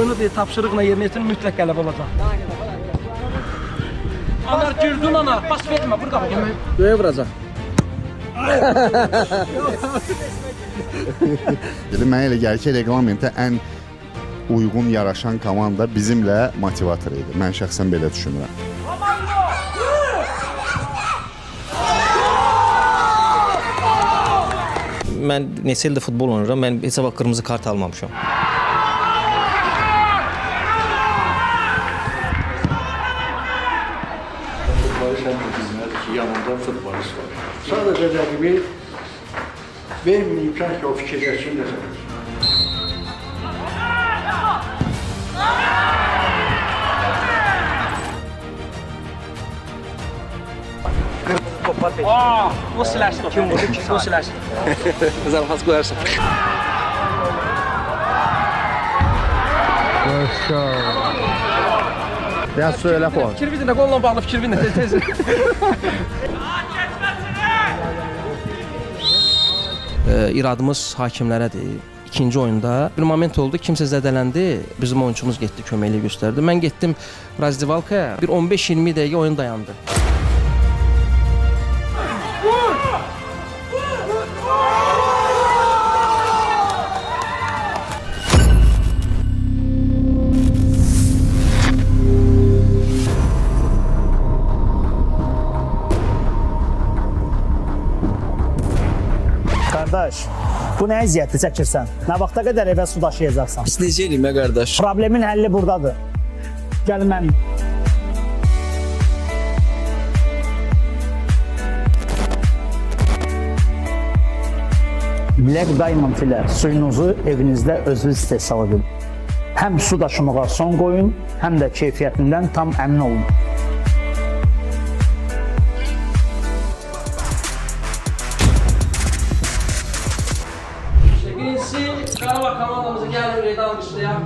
oyunu deyil, tapşırıqla yerinə yetirin, mütləq qələbə olacaq. Anar girdin ana, bas vermə, vur qapı. Göyə vuracaq. Mənə elə gəlir ki, reglamentə ən uyğun yaraşan komanda bizimlə motivator idi. Mən şəxsən belə düşünürəm. Mən neçə ildir futbol oynayıram, mən heç vaxt qırmızı kart almamışam. Futbolist həm bilməz ki, yanında futbolist var. Sadəcə rəqibi vermin imkan ki, o fikirləşsin də sənə. O silərsin. Kim vurdu? O silərsin. Zarafat qoyarsan. Biraz söylə falan. Fikir bilin də, qolla bağlı fikir bilin də, tez. İradımız hakimlərədir. İkinci oyunda bir moment oldu, kimsə zədələndi, bizim oyunçumuz getdi, köməkli göstərdi. Mən getdim razdivalkaya, bir 15-20 dəqiqə oyun dayandı. Qardaş, bu nə əziyyətli çəkirsən? Nə vaxta qədər evə su daşıyacaqsan? Biz necə eləyim qardaş? Problemin həlli buradadır. Gəl mənim. Black Diamond ilə suyunuzu evinizdə özünüz istehsal edin. Həm su daşımağa son qoyun, həm də keyfiyyətindən tam əmin olun. Birincisi, Qarabağ komandamızı gəlin ürəkdə alqışlayaq.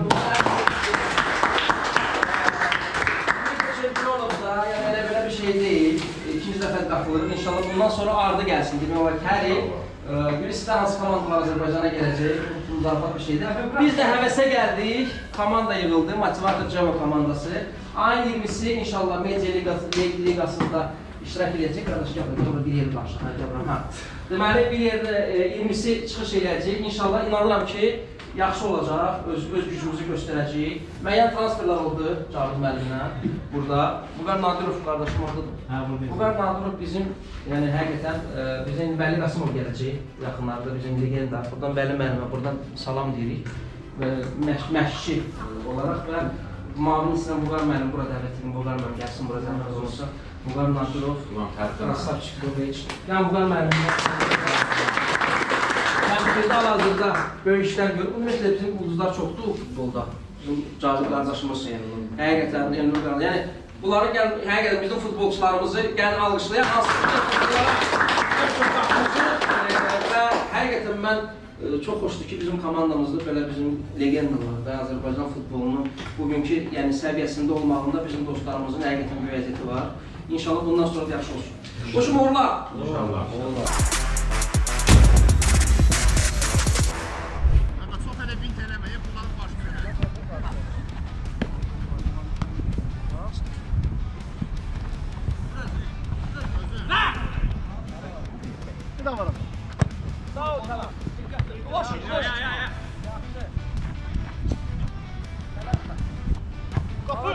Çempionluq da, yəni elə belə bir şey deyil. İkinci dəfə qatılırıq. İnşallah bundan sonra ardı gəlsin. Demək olar ki, hər il birisi də hansı komandalar Azərbaycana gələcək, bu zarafat bir şeydir. Biz də həvəsə gəldik, komanda yığıldı, Motivator Cavo komandası. Ayın 20'si inşallah Media Ligasında iştirak edəcək. Qardaş, gəl, bir yer başlayacaq. Deməli, bir yerdə 20'si çıxış edəcək. İnşallah inanıram ki, yaxşı olacaq, öz gücümüzü göstərəcəyik. Müəyyən transferlər oldu Cavid müəllimlə burada. Vüqar Nadirov qardaşım oradadır. Vüqar Nadirov bizim, yəni həqiqətən bizim Vəli Qasımov gələcək yaxınlarda, bizim legenda. Buradan Vəli müəllimə, buradan salam deyirik. Məşqçi olaraq və Mavinin sinə Vüqar müəllim burada dəvət edin, Vüqar müəllim gəlsin burada zəhmət olursa. Vüqar Nadirov, Krasavçikoviç, yəni Vüqar müəllimlə. Bizdə hal-hazırda böyük işlər görür. Ümumiyyətlə bizim ulduzlar çoxdur futbolda. Bizim Cavid qardaşımız, həqiqətən Elnur qardaşımız. Yəni bunları həqiqətən bizim futbolçularımızı gəlin alqışlayaq. Hansı futbolçulara çox baxmışıq və həqiqətən mən çox xoşdur ki, bizim komandamızda belə bizim legendalar və Azərbaycan futbolunun bugünkü səviyyəsində olmağında bizim dostlarımızın həqiqətən bir vəziyyəti var. İnşallah bundan sonra da yaxşı olsun. Hoşum uğurlar. İnşallah. Sağ ol sana. Boş. Kapı.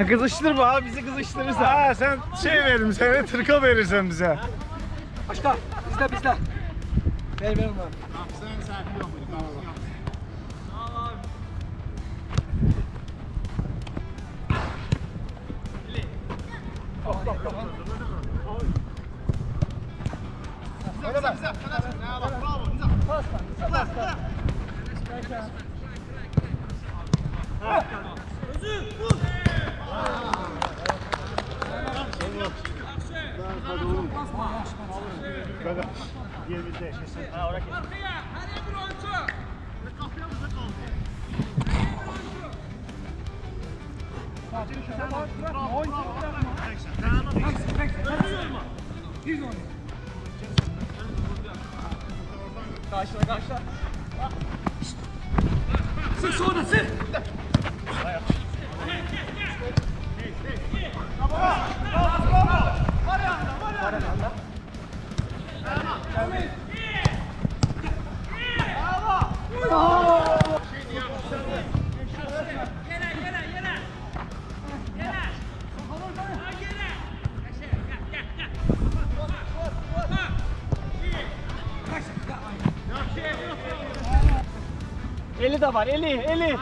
Kızıştırma abi, bizi kızıştırırsan. Ha, sen şey verirsin, sen tırka verirsen bize. Başka, bizde. Ver onu. Sen sakin ol. Yerimizde yaşasın. Ha, oraya geçin. Eli de var, eli.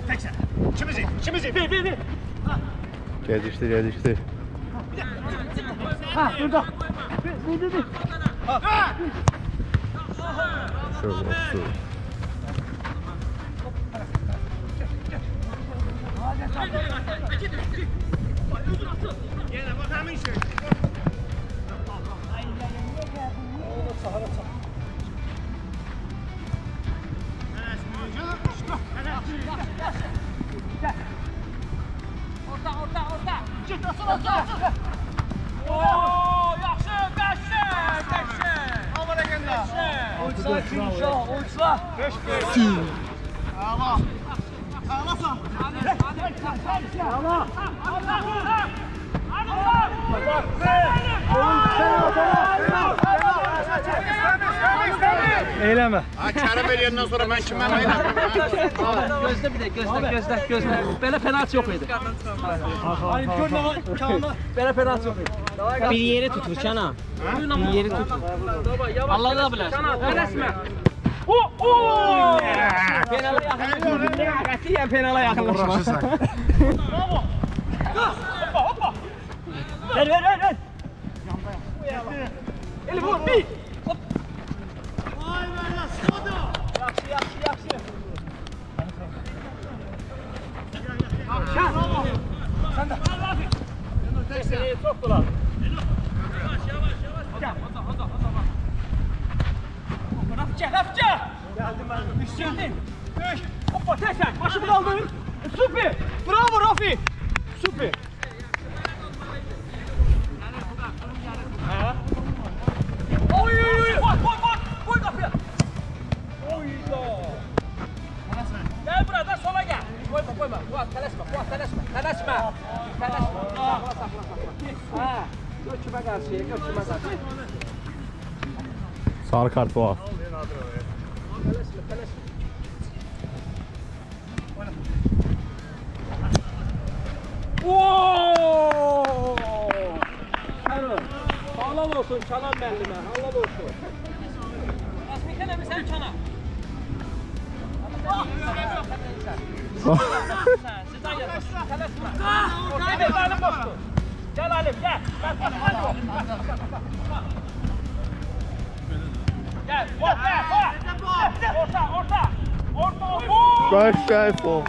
Yaşa. Çimizi, bir. Geciktir. Ha, burada. Bir. Şöyle olsun. Eyleme. Kərəm eləyəndən sonra mən kimə Gözlə bir də, gözlə. Belə penaltı yox idi. Belə penaltı yox idi. Bir yeri tutur Cana. Bir yeri tutur. Allah da bilər. Tələsmə. Penala yaxınlaşma. Qətiyyən penala yaxınlaşma. Hoppa. Ver. Eli vur, bir. Yaxşı. Sen de. Çok dolar. Rafça. Geldim ben. Üstündün. Hoppa tekrar. Başımı aldın. Süper. Bravo Rafi. Süper. Oy. Koy kapıya. Gel buradan sola gel. Koyma. Fuat tələsmə. Ha. Göçümə qarşı. Sarı kart var. Halal olsun Çalan müəllimə, halal olsun. Asmikan əmi sən Çana. Sizden yapasın, tələsmə. Evet, Alim boşdur. Gel Alim, gel. Gel, orta. Başlayın forma.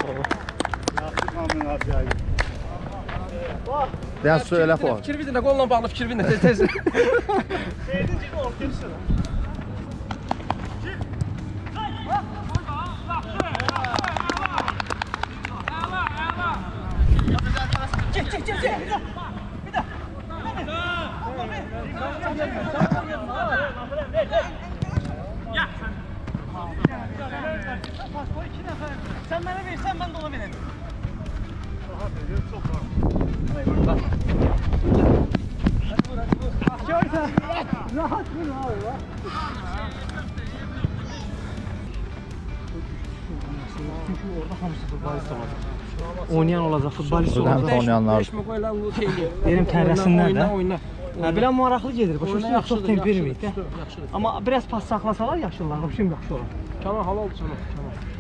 Biraz söyle forma. Fikir bizimle, qolla bağlı fikir bizimle, tez. Sen bana verirsen ben de ona veririm. Rahat vur abi bak. Çünkü orada hamısı futbolist olacak. Oynayan olacak, futbolist olacak. Oynayanlar. Benim tərəsinlər də. Bilən maraqlı gedir. Başa çox temp vermir. Amma biraz pas saxlasalar yaxşılar, şimdi yaxşı olar. Tamam, halal olsun.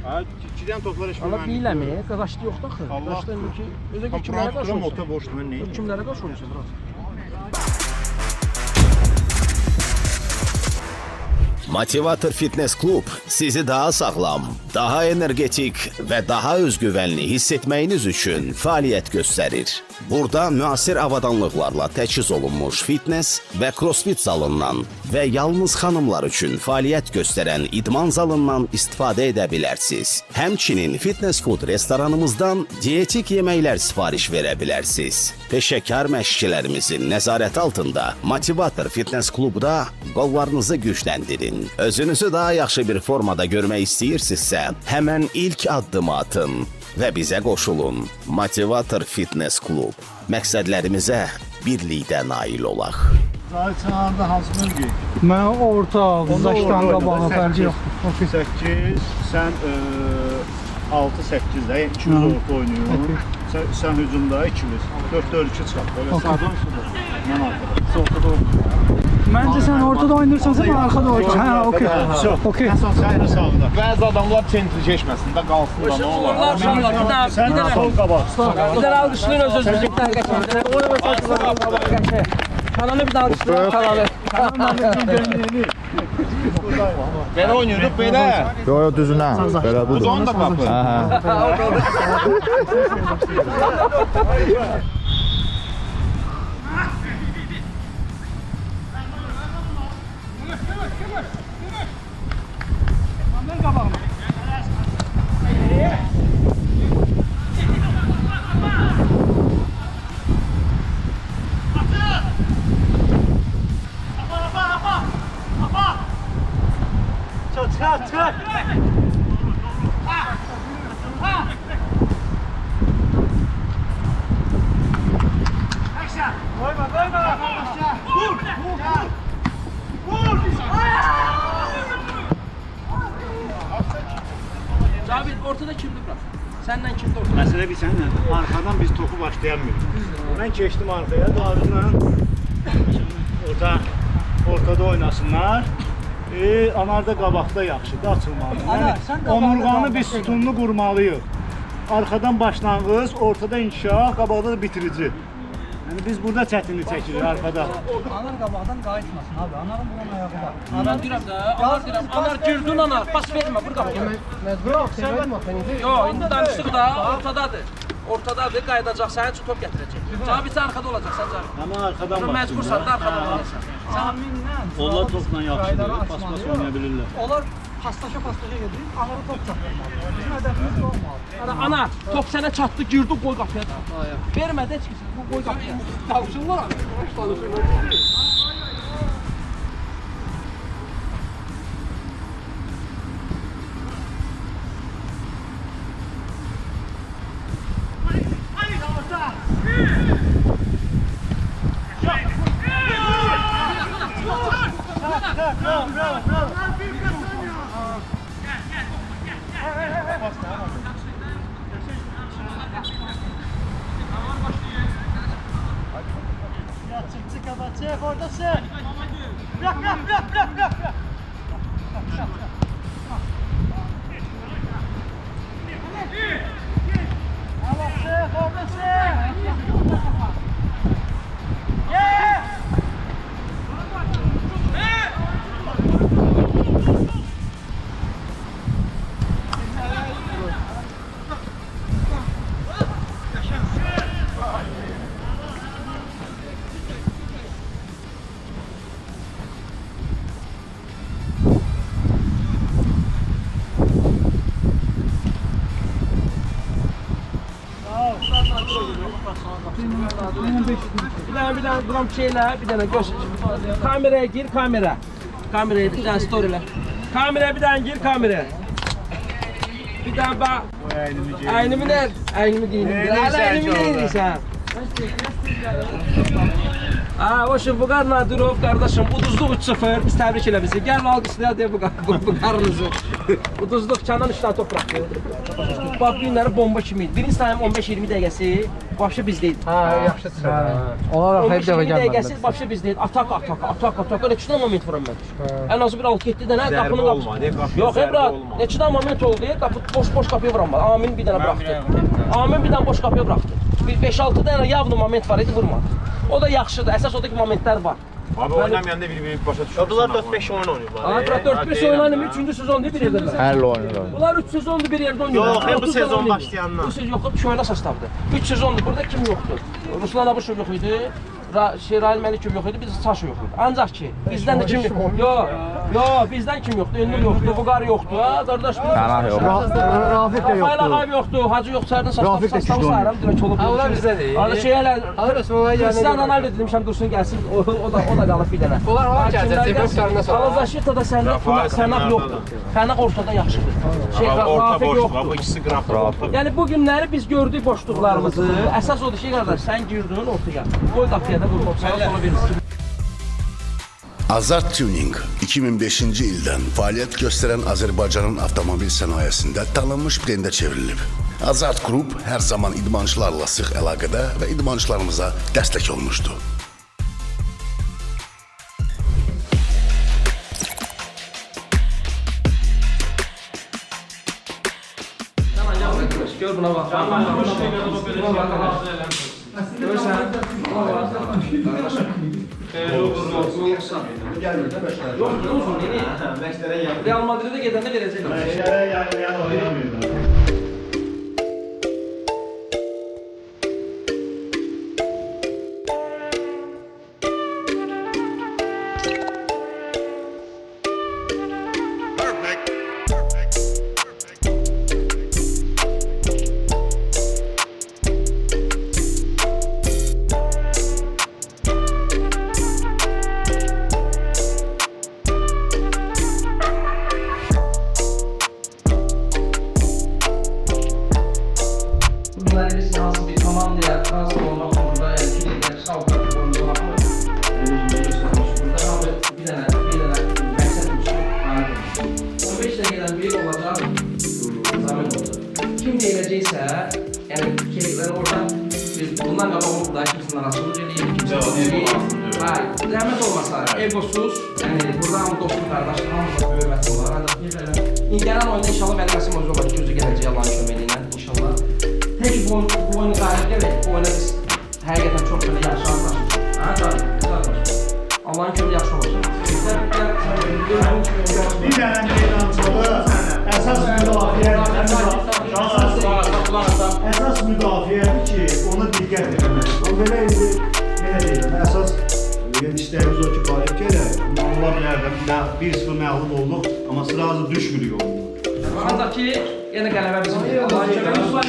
Ha, gidən toplar eşmə. Allah biləmi, qaqaşdı yoxdur axı. Qaqaşdı ki, özə kimlərə qarşı olsun. Ota boşdur, mən neyim? Kimlərə qarşı olsun, bura? Motivator Fitness Club sizi daha sağlam, daha energetik və daha özgüvənli hiss etməyiniz üçün fəaliyyət göstərir. Burada müasir avadanlıqlarla təchiz olunmuş fitness və crossfit zalından və yalnız xanımlar üçün fəaliyyət göstərən idman zalından istifadə edə bilərsiniz. Həmçinin fitness food restoranımızdan dietik yeməklər sifariş verə bilərsiniz. Peşəkar məşqçilərimizin nəzarəti altında Motivator Fitness Klubda qollarınızı gücləndirin. Özünüzü daha yaxşı bir formada görmək istəyirsinizsə, həmən ilk addımı atın və bizə qoşulun. Motivator Fitness Club. Məqsədlərimizə birlikdə nail olaq. Zayçananda hansı mövqe? Mən orta, uzaqdan qabağa fərqi yoxdur. 8, sən 6-8-də 200 orta oynayın. Sən hücumda 200. 4-4-2 çıxaq. Belə sağdan suda. Mən arxada. Məncə sən ortada oynayırsansa mən arxada oynayacağam. Hə, okey. Okey. Sən sağda. Bəzi adamlar çentri keçməsin də qalsın da nə olar. Onlar uşaqlar, Sən sol qabaq. bir dənə alqışlayın öz-özünüzü bir dənə qəşəng. Kanalı bir daha alqışlayın, kanalı. Belə oynuyorduk belə. Yo, düzünə. Belə budur. Onu da qapı. Cavit ortada kimdi bırak? Senden kimdi ortada? Məsələ bir sənlə. Arxadan biz topu başlayamıyoruz. Mən keçdim arxaya, Davidlə ortada oynasınlar. Anar da qabaqda yaxşıdır, açılmalı. Omurğanı biz sütunlu qurmalıyıq. Arxadan başlanğıc, ortada inkişaf, qabaqda da bitirici. Yəni biz burada çətinlik çəkirik arxada. Anar qabaqdan qayıtmasın abi. Anarın bunun ayağı var. Anar deyirəm də, anar deyirəm. Anar girdin anar, pas vermə, vur qapıya. Yox, indi danışdıq da, ortadadır. Ortadadır, qayıdacaq, sənin üçün top gətirəcək. Cavit sən arxada olacaqsan, Cavit. Amma arxadan Sonra məcbursan da arxada olacaqsan. Aminlə. Onlar topla yaxşıdır, pas oynaya bilirlər. Onlar paslaşa gedir, Anarı top çatdırmalı. Bizim hədəfimiz bu olmalı. Ana, top sənə çatdı, girdi, qoy qapıya. Vermədi heç kəsə, qoy qapıya. Tavşınlar. Çık oradasın. Bırak. Bir dənə duram şeylə, bir dənə göz. Kameraya gir, kamera. Kameraya bir dənə storylə. Kameraya bir dənə gir, kameraya. Bir dənə bax. Əynimi nə? Əynimi deyindir. Əynimi deyindirsən. Hoşum bu qarla durub, qardaşım, uduzluq 3-0, biz təbrik elə bizi. Gəl alqışlayaq deyə bu qarınızı. Uduzluq Kənan 3 dənə top bıraxdı. Bax, bu günləri bomba kimi idi. Birinci sayım 15-20 dəqiqəsi başa bizdeydi. Yaxşı çıxar. Onlar 15-20 dəqiqəsi başa bizdeydi. Atak. Neçə dənə moment vuram mən? Ən azı bir 6-7 dənə qapının qapısı. Yox, Ebrat, neçə dənə moment oldu? Boş qapıya vuram. Amin bir dənə bıraxdı. Amin bir dənə boş qapıya bıraxdı. 5-6 dənə yavlı moment var idi, vurmadı. O da yaxşıdır. Əsas odur ki, momentlər var. Abi oynamayanda bir başa düşüyor. Bunlar 4-5 oyun oynuyorlar. 4-5 oynanır, 3-cü sezonda bir yerdə. Hər oyunlar. Bunlar 3 sezonda bir yerdə oynuyorlar. Yox, bu 30 sezon oynayır. başlayandan. Bu sezon yoxdur, köhnə sastavdır. 3 sezondur, burada kim yoxdur? Ruslan Abışov yox idi, Rahil Məlikov yox idi, biz Saşo yox idi. Ancaq ki, bizdən də kim yoxdur? Yox, bizdən kim yoxdur? Elnur yoxdur, Buqar yoxdur, ha, qardaş. Pənah yox. Rafik də Rafael yoxdur. Ağayev yoxdur, Hacı yox, Sərdən Rafik də sastavı küçük sayıram, direkt olub. Onlar bizdədir. Arada şeylər, Osmanlıya gəldi. Cristiano Ronaldo demişəm, dursun gəlsin, o da qalıb bir dənə. Onlar var gələcək, Çempionlarına sonra. Alazashita da Sərnaq yoxdur. Sərnaq ortada yaxşıdır. Orta Rafik boşluq, yoxdur. bu ikisi qrafik. Yəni bu günləri biz gördük boşluqlarımızı. Əsas odur ki, qardaş, sən girdin ortaya. Qoy qapıya da vurub, sana sola verirsin. Azad Tuning 2005-ci ildən fəaliyyət göstərən Azərbaycanın avtomobil sənayesində tanınmış brendə çevrilib. Azad Group hər zaman idmançılarla sıx əlaqədə və idmançılarımıza dəstək olmuşdu. Gör buna bax. Görürsən? Yoxdur, uzun yeni. Real Madrid'e gedəndə verəcəklər. Bunlar hepsi nasıl bir komandaya nasıl olmak zorunda, yani bir lider sağlıklı oyuncu olmak mı? Burada abi bir tane məqsəd uçuq, 15 dəqiqədən biri olacaq, zaman oldu. Kim deyiləcəksə, yəni şeylər orada, bundan qabaq olub da kimsin araçılıq edeyim, kimsin edeyim. Zəhmət olmasa, egosuz, yəni burada hamı dostum, qardaşım, hamıza hörməti olar. Ancaq gələn oyunda inşallah mənim Məsim Hoca var, gözü gələcək Allah'ın köməyi ilə inşallah. Tek bu oyunu qalib gələk, bu oyuna biz həqiqətən çox belə yaxşı anlaşmışıq. Ha, Allah'ın köməyi yaxşı olsun. Bir dənə meydançada əsas müdafiədir ki, ona diqqət etmək. O belə indi, belə deyirəm, əsas istəyimiz o ki, qalib gələk. Ola bilər, 1-0 məğlub olduq, amma sırası düşmürük oyunda. Ancaq ki, yenə qələbə bizim. Allah'ın köməyi var.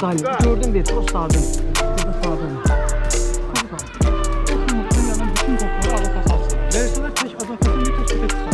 Dali, gördün bir o sağda. Burada sağda. Verseler tek adakasını bir tespit etsin.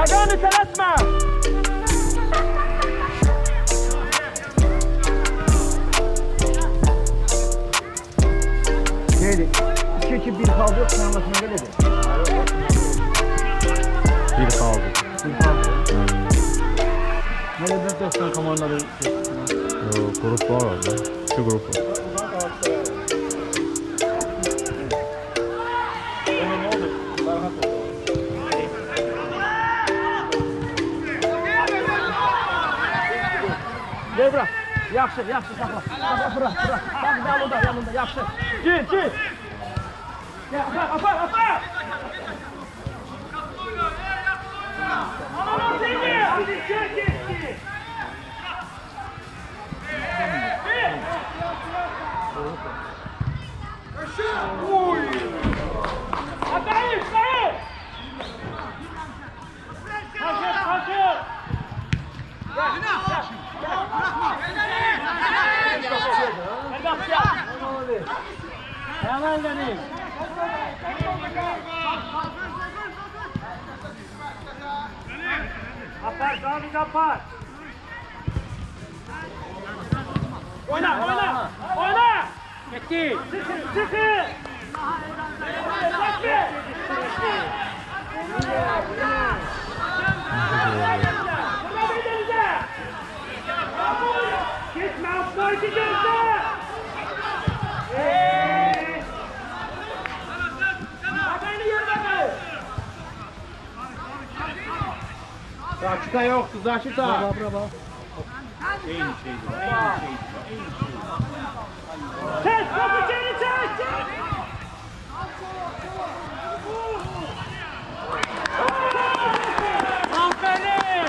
Hakan'ı tələsmə. Neydi? 2-2 bir kaldı yok. Sen anlatmaya geledi. Bir kaldı. Nerede 90 komandaları? Grup var orada. Şu grup var. Gel bırak. Yaxşı, yaxşı saxla. Saxla, bırak. Bak yanında, yaxşı. Gir. Gel, apar. Aman seni! Hadi çek. Atayım! Kaçır! Hemen döneyim. Apar. Oyna! Gitti. Çıkın! Gitme aptal gidiyorsa! Zaşita yoktu, Zaşita. Bravo. Çek, topu içeri çek! Aferin!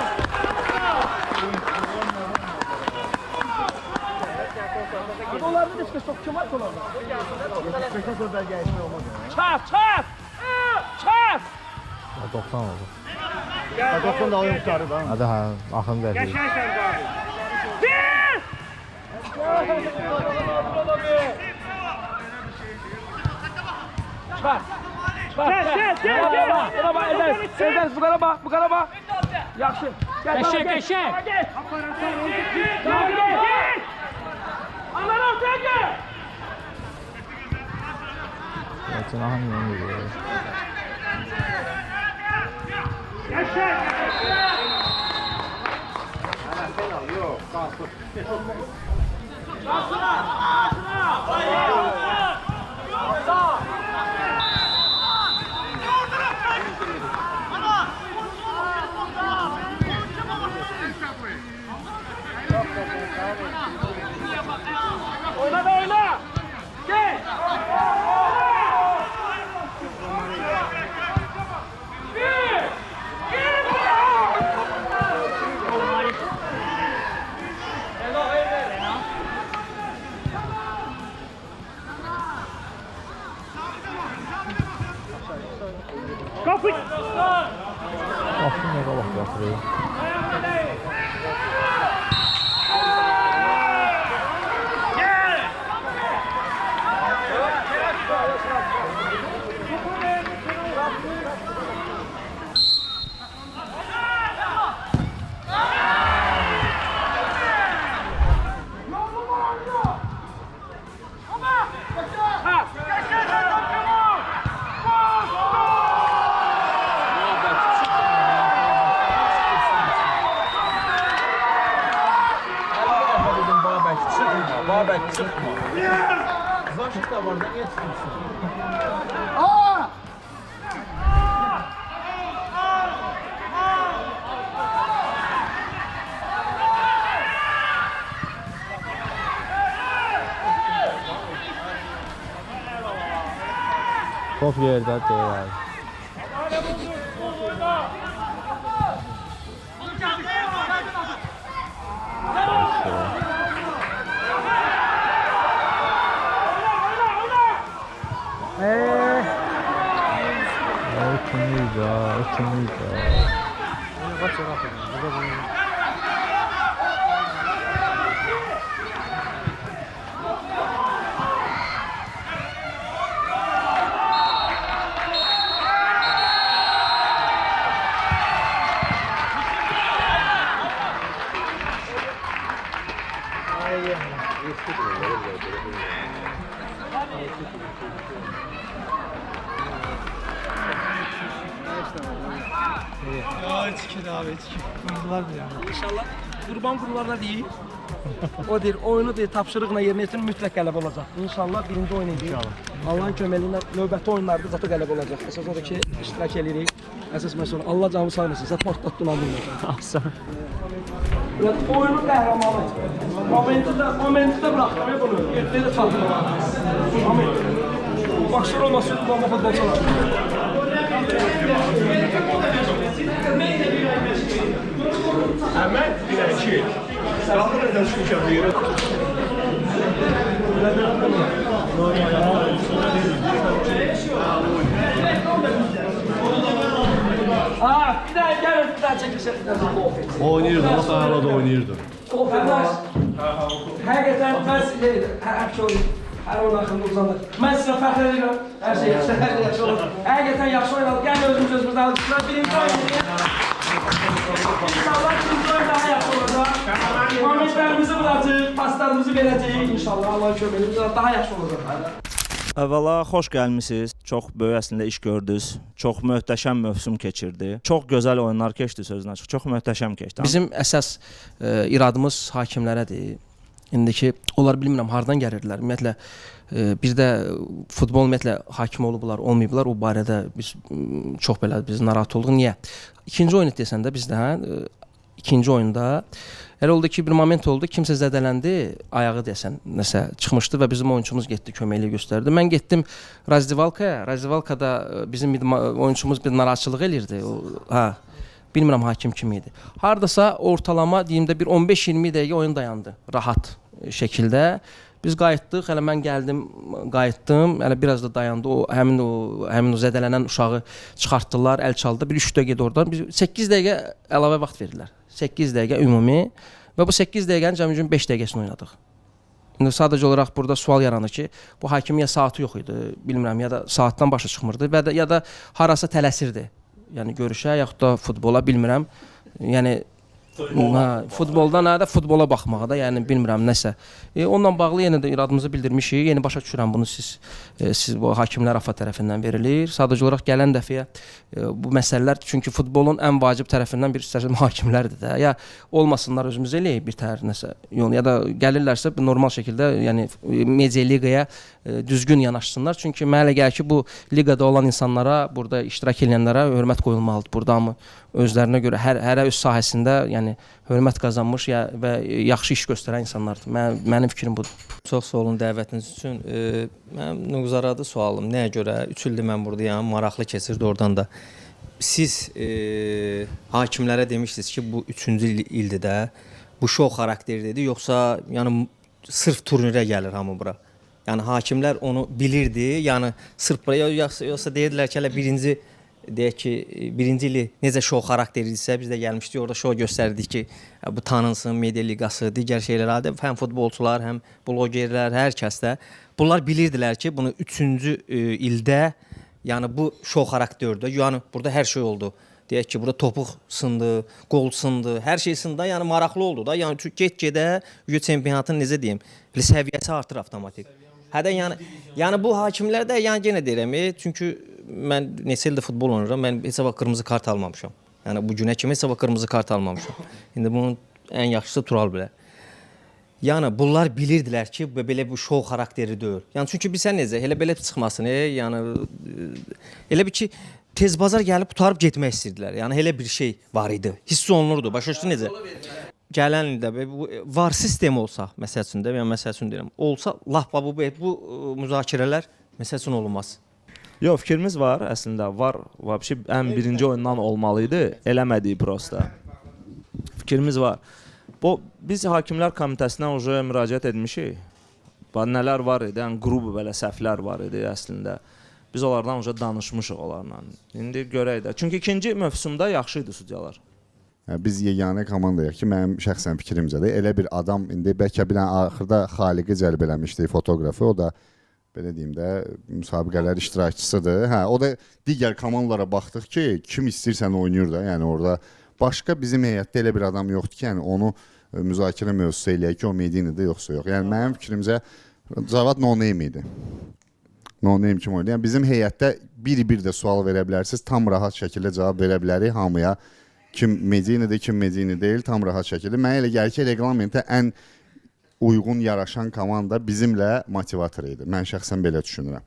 Dolarda da çok kim var dolarda? Çap! 90 oldu. 90 da oyun tutarı da. Hadi ha, axın verdi. Geçersen abi. Bir! Çap! Buna bak, Eldeniz bu kana bak. Yaxşı. Geçek. Aman ortaya gel! Geçen axın yeniyor. Oyna! Gel! Kapı! Axın ne qabaq yatırıyor. Babək çıxma. Zaşit da var da niyə çıxmışsın? Top yerdə deyil. Kimiydi? Kaç yana atın? Burada bunu. İnşallah Qurban Qurbanlar deyil. O deyir, oyunu deyir, tapşırıqla yerinə yetirin, mütləq qələbə olacaq. İnşallah birinci oyun edir. Allahın köməyi ilə növbəti oyunlarda zata qələbə olacaq. Əsas oradakı iştirak edirik. Əsas məsələ Allah canı sağ olsun. Zat partlatdın alınır. Oyunun qəhrəmanı. Momentdə bıraxdım bunu. Getdi də çatdı. Başlar olmasın, bomba futbolçular. Hemen dilenci. Kalkın neden çıkacağım diyor. Bir daha gəlin, bir daha çəkilsin. Oynayırdı, o sahada da oynayırdı. Həqiqətən mən həmişə oynayırım. Hər oyun axında uzanır. Mən sizə fəxr edirəm. Hər şey yaxşı olur. Həqiqətən yaxşı oynadı. Gəlin özümüzü alışdılar. Birinci oynayın. İnşallah ikinci oyun daha yaxşı olacaq. Momentlərimizi vuracaq, paslarımızı verəcəyik. İnşallah Allah'ın köməyini daha yaxşı olacaq. Əvvəla xoş gəlmisiniz. Çox böyük əslində iş gördünüz. Çox möhtəşəm mövsüm keçirdi. Çox gözəl oyunlar keçdi sözün açıq. Çox möhtəşəm keçdi. Bizim əsas iradımız hakimlərədir. İndiki onlar bilmirəm hardan gəlirdilər. Ümumiyyətlə bir də futbol ümumiyyətlə hakim olublar, olmayıblar. O barədə biz çox belə biz narahat olduq. Niyə? İkinci oyunu desən də bizdə ikinci oyunda elə oldu ki, bir moment oldu, kimsə zədələndi, ayağı desən, nəsə çıxmışdı və bizim oyunçumuz getdi, köməklik göstərdi. Mən getdim Razdivalkaya. Razdivalkada bizim oyunçumuz bir narahatçılıq elirdi. Bilmirəm hakim kim idi. Hardasa ortalama deyim də bir 15-20 dəqiqə oyun dayandı rahat şəkildə. Biz qayıtdıq, hələ mən gəldim, qayıtdım, hələ biraz da dayandı. Həmin o zədələnən uşağı çıxartdılar, əl çaldı. Bir 3 dəqiqə oradan. 8 dəqiqə əlavə vaxt verdilər. 8 dəqiqə ümumi və bu 8 dəqiqənin cəmi 5 dəqiqəsini oynadıq. İndi sadəcə olaraq burada sual yaranır ki, bu hakimin ya saatı yox idi, bilmirəm, ya da saatdan başa çıxmırdı və ya da harasa tələsirdi. Yəni görüşə, yaxud da futbola, bilmirəm. Yəni futboldan da futbola baxmağa da, yəni bilmirəm nəsə. Onunla bağlı yenə də iradımızı bildirmişik. Yeni başa düşürəm bunu siz bu hakimlər AFA tərəfindən verilir. Sadəcə olaraq gələn dəfəyə bu məsələlər, çünki futbolun ən vacib tərəfindən bir istəsəm hakimlərdir də. Ya olmasınlar özümüz eləyək bir təhər nəsə yol, ya da gəlirlərsə normal şəkildə, yəni media liqaya düzgün yanaşsınlar. Çünki mənə elə gəlir ki, bu liqada olan insanlara, burada iştirak edənlərə hörmət qoyulmalıdır. Burada mı özlərinə görə hər öz sahəsində, yəni hörmət qazanmış və yaxşı iş göstərən insanlardır. Mənim fikrim budur. Çox sağ olun dəvətiniz üçün. Mənim nüqzaradı sualım. Nəyə görə? 3 ildir mən buradayam, maraqlı keçirdi oradan da. Siz hakimlərə demişdiniz ki, bu 3-cü ildir də, bu şou xarakterlidir, yoxsa yəni sırf turnirə gəlir hamı bura? Yəni hakimlər onu bilirdi, yəni sırf buraya yoxsa deyirdilər ki, hələ birinci ili necə şou xarakterlidirsə, biz də gəlmişdik, orada şou göstərdik ki, bu tanınsın, media liqası, digər şeylər, həm futbolçular, həm blogerlər, hər kəs də. Bunlar bilirdilər ki, bunu 3-cü ildə, yəni bu şou xarakterdə, yəni burada hər şey oldu. Deyək ki, burada topuq sındı, qol sındı, hər şey sındı, yəni maraqlı oldu da. Yəni get-gedə çempionatın necə deyim, səviyyəsi artır avtomatik. Hədə yəni bu hakimlər də yəni yenə deyirəm, çünki mən neçə ildə futbol oynayıram, mən heç vaxt qırmızı kart almamışam. Yəni bu günə kimi heç vaxt qırmızı kart almamışam. İndi bunun ən yaxşısı Tural bilər. Yəni bunlar bilirdilər ki, belə bu şou xarakteri deyil. Yəni çünki bilsən necə, elə belə çıxmasın, yəni elə bir ki, tez bazar gəlib tutarıb getmək istəyirdilər. Yəni elə bir şey var idi. Hiss olunurdu. Başa düşdün necə? Gələn ildə var sistem olsa, məsəl üçün də, yəni məsəl üçün deyirəm, olsa lap bu müzakirələr məsəl üçün olmaz. Yox, fikrimiz var əslində, var. Ən birinci oyundan olmalı idi, eləmədik prosta. Fikrimiz var. Biz hakimlər komitəsindən уже müraciət etmişik. Nələr var idi, yəni qrup belə səhvlər var idi əslində. Biz onlardan уже danışmışıq onlarla. İndi görək də. Çünki ikinci mövsümdə yaxşı idi sudyalar. Biz yeganə komandayıq ki, mənim şəxsən fikrimcə də elə bir adam, indi bəlkə bir axırda Xaliqi cəlb eləmişdi, fotoqrafı, o da belə deyim də müsabiqələr iştirakçısıdır. O da digər komandalara baxdıq ki, kim istəyirsən oynayır da, yəni orada başqa bizim heyətdə elə bir adam yoxdur ki, yəni onu müzakirə mövzusu eləyək ki, o Medinidir yoxsa yox. Yəni mənim fikrimcə Cavad no-name idi. No-name kimi oynadı. Yəni bizim heyətdə bir də sual verə bilərsiniz, tam rahat şəkildə cavab verə bilərik hamıya. Kim Medinidir, kim Medini deyil, tam rahat şəkildə. Mənə elə gəlir ki, reglamentə ən uyğun yaraşan komanda bizimlə motivator idi. Mən şəxsən belə düşünürəm.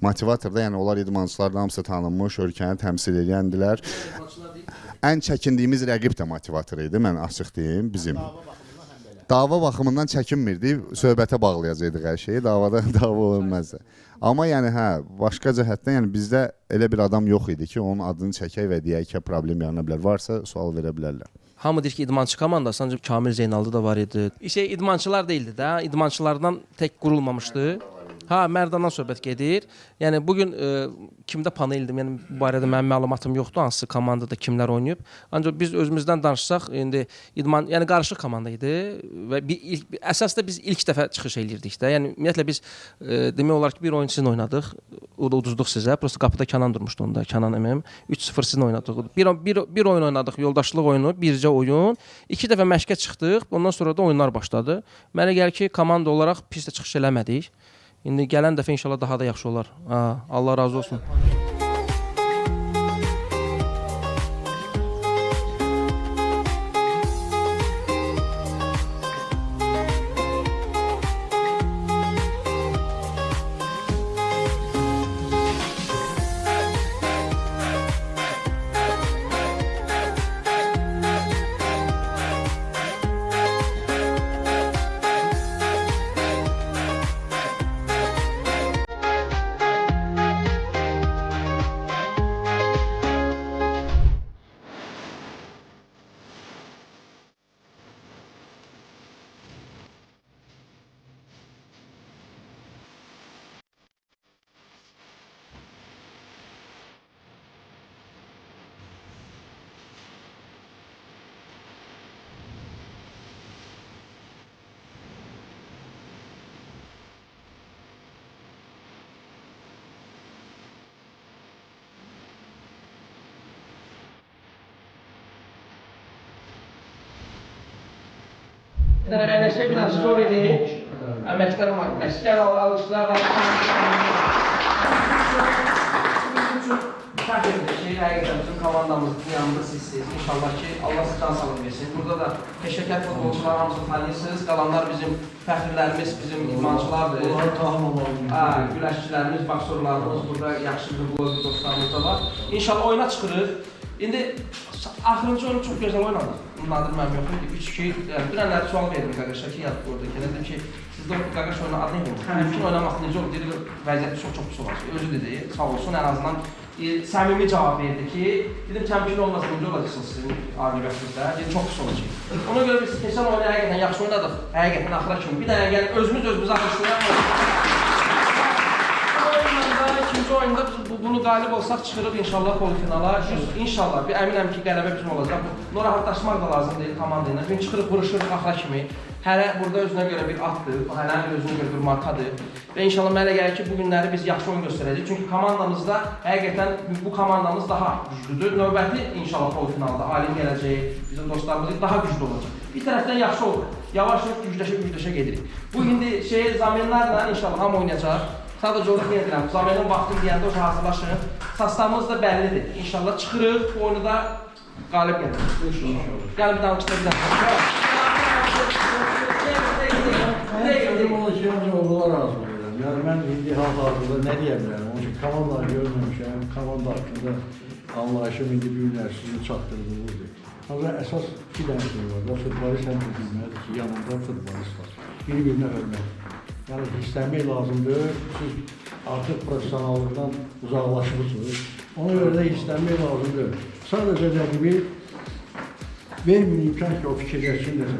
Motivator da, yəni onlar idmançılardan hamısı tanınmış, ölkəni təmsil edəndilər. Ən çəkindiyimiz rəqib də motivator idi, mən açıq deyim, bizim. Dava baxımından çəkinmirdi, söhbətə bağlayacaqdıq hər şeyi, davada dava olmazdı. Amma yəni başqa cəhətdən yəni bizdə elə bir adam yox idi ki, onun adını çəkək və deyək ki, problem yarana bilər. Varsa sual verə bilərlər. Hamı deyir ki, idmançı komandası, ancaq Kamil Zeynaldı da var idi. İdmançılar deyildi də, idmançılardan tək qurulmamışdı. Mərdandan söhbət gedir. Yəni bugün kimdə paneldim, yəni bu barədə mənim məlumatım yoxdur, hansı komandada kimlər oynayıb. Ancaq biz özümüzdən danışsaq, indi idman, yəni qarışıq komanda idi və əsasda biz ilk dəfə çıxış eləyirdik də. Yəni ümumiyyətlə biz demək olar ki, bir oyun sizin oynadıq, o da uduzduq sizə. Prosta qapıda Kənan durmuşdu onda, Kənan əmim. 3-0 sizin oynadıq. Bir oyun oynadıq, yoldaşlıq oyunu, bircə oyun. 2 dəfə məşqə çıxdıq, ondan sonra da oyunlar başladı. Mənə gəlir ki, komanda olaraq pis də çıxış eləmədik. İndi gələn dəfə inşallah daha da yaxşı olar. Allah razı olsun. Eləşə biraz zor idi. Əməklər var, məşqlər alışlar var. Təşəkkür həqiqətən bizim komandamızın yanında sizsiniz. İnşallah ki, Allah sizə can sağlıq versin. Burada da peşəkar futbolçular hamısını tanıyırsınız. Qalanlar bizim fəxrlərimiz, bizim idmançılardır. Onları tanımamalıyız. Güləşçilərimiz, baksorlarımız, burada yaxşı bir bloq dostlarımız da var. İnşallah oyuna çıxırıq. İndi axırıncı oyunu çox gözəl oynadıq. Nadir mənim yox idi. 3-2, yəni bir ənləri sual verdim Qaqaşa ki, yadıq orada ki, dedim ki, sizdə Qaqaş oyunu adı neydi? Mümkün oynamaq necə olur? Dedi, vəziyyəti çox pis olacaq. Özü dedi, sağ olsun, ən azından səmimi cavab verdi ki, dedim, təmkin olmasa necə olacaqsınız sizin aqibətinizdə? Dedi, çox pis olacaq. Ona görə biz keçən oyunu həqiqətən yaxşı oynadıq, həqiqətən axıra kimi. Bir dənə gəlin, özümüz axırsınlar. İkinci oyunda bunu qalib olsaq çıxırıq inşallah pol-finala. İnşallah, əminəm ki, qələbə bizim olacaq. Narahatlaşmaq da lazım deyil komanda ilə. Biz çıxırıq, vuruşuruq axıra kimi. Hərə burada özünə görə bir atdır, hərə özünə görə bir markadır. Və inşallah mənə gəlir ki, bu günləri biz yaxşı oyun göstərəcəyik. Çünki komandamızda həqiqətən bu komandamız daha güclüdür. Növbəti inşallah pol-finalda alim gələcəyi, bizim dostlarımız daha güclü olacaq. Bir tərəfdən yaxşı olur. Yavaş-yavaş gücləşə gedirik. Bu indi zamenlərlə inşallah hamı oynayacaq. Sadəcə olaraq deyirəm, zamenin vaxtını deyəndə o hazırlaşın. Sastavımız da bəllidir. İnşallah çıxırıq, bu oyunu da qalib gəlir. Gəlin bir daha çıxda bir daha. Onlar razı verirəm. Yəni mən indi hal-hazırda nə deyə bilərəm? Onun üçün komandanı görməmişəm, komanda haqqında anlayışım indi bir sizin çatdırdığınızdır. Ancaq əsas iki dənə şey var. Futbolist həm də bilməlidir ki, yanında futbolist var. Bir-birinə hörmət. Yəni hissləmək lazımdır. Siz artıq professionallıqdan uzaqlaşmışsınız. Ona görə də hissləmək lazımdır. Sadəcə rəqibi vermin imkan ki, o fikirləşsin nəsə.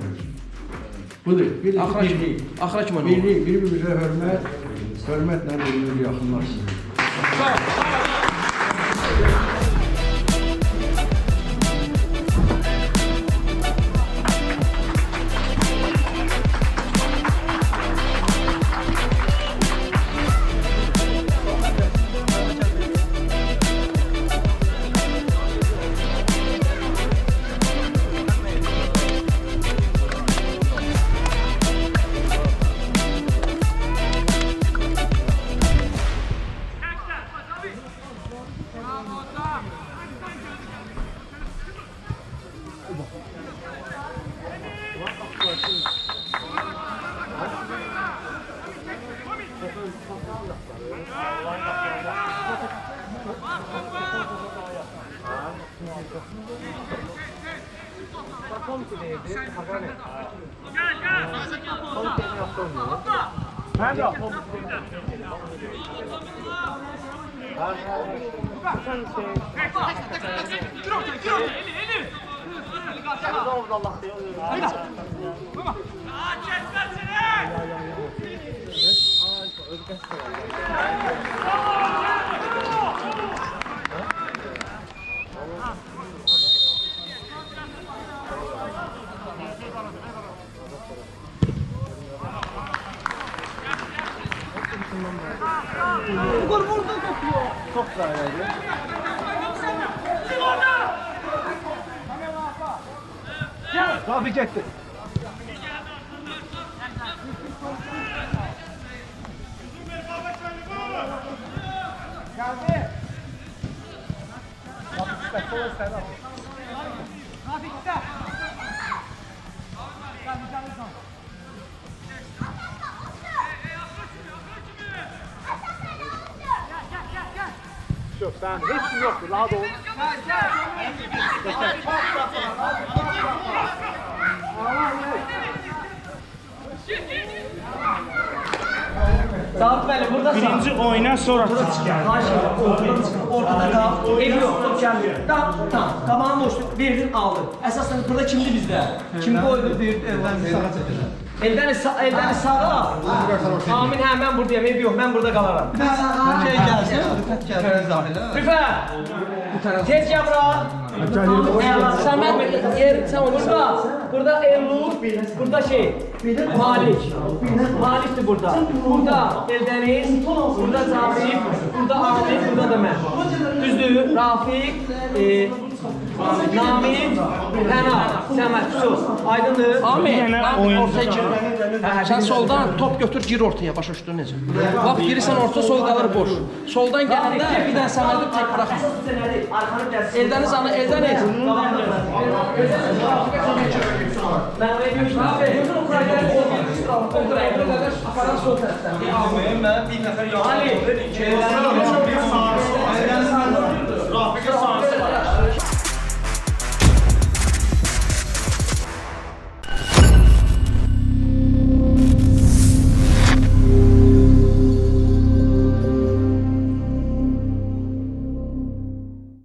Budur. Axıra kimi oynayalım. Bir-birimizə hörmətlə bir-birimizi yaxınlaşdırır. Sağ ol. Abi gitti. Yok sen hiç yoktu. Rahat ol. Davut Bey'le burada Birinci oyuna sonra ortada kal. Ev yok, top gelmiyor. Tamam. Tamam boşluk. Verdin aldın. Esasen burada kimdi bizde? Kim koydu? Elden sağa. Amin ha ben buradayım. Ev yok. Ben burada kalaram. Şey gelsin. Dikkat dahil. Rüfe. Tez gel bura. Sen burada Erluğ, burada Malik. Malik'ti burada. Burada Eldeniz, burada Zabif, burada Ahmet, burada da ben. Düzdür, Rafik, Namik, Pena, Səməd, sus. Aydındır. Ahmet, ortaya gir. Sen soldan top götür, gir ortaya. Başa düşdün necə? Bak girirsən orta, sol qalır boş. Soldan gələndə bir dənə Səmədi tek bıraxma. Eldeniz anı, Eldeniz. Ben oraya görüşürüz. Aparan sol tərəfdən. Ben bir nəfər Ali,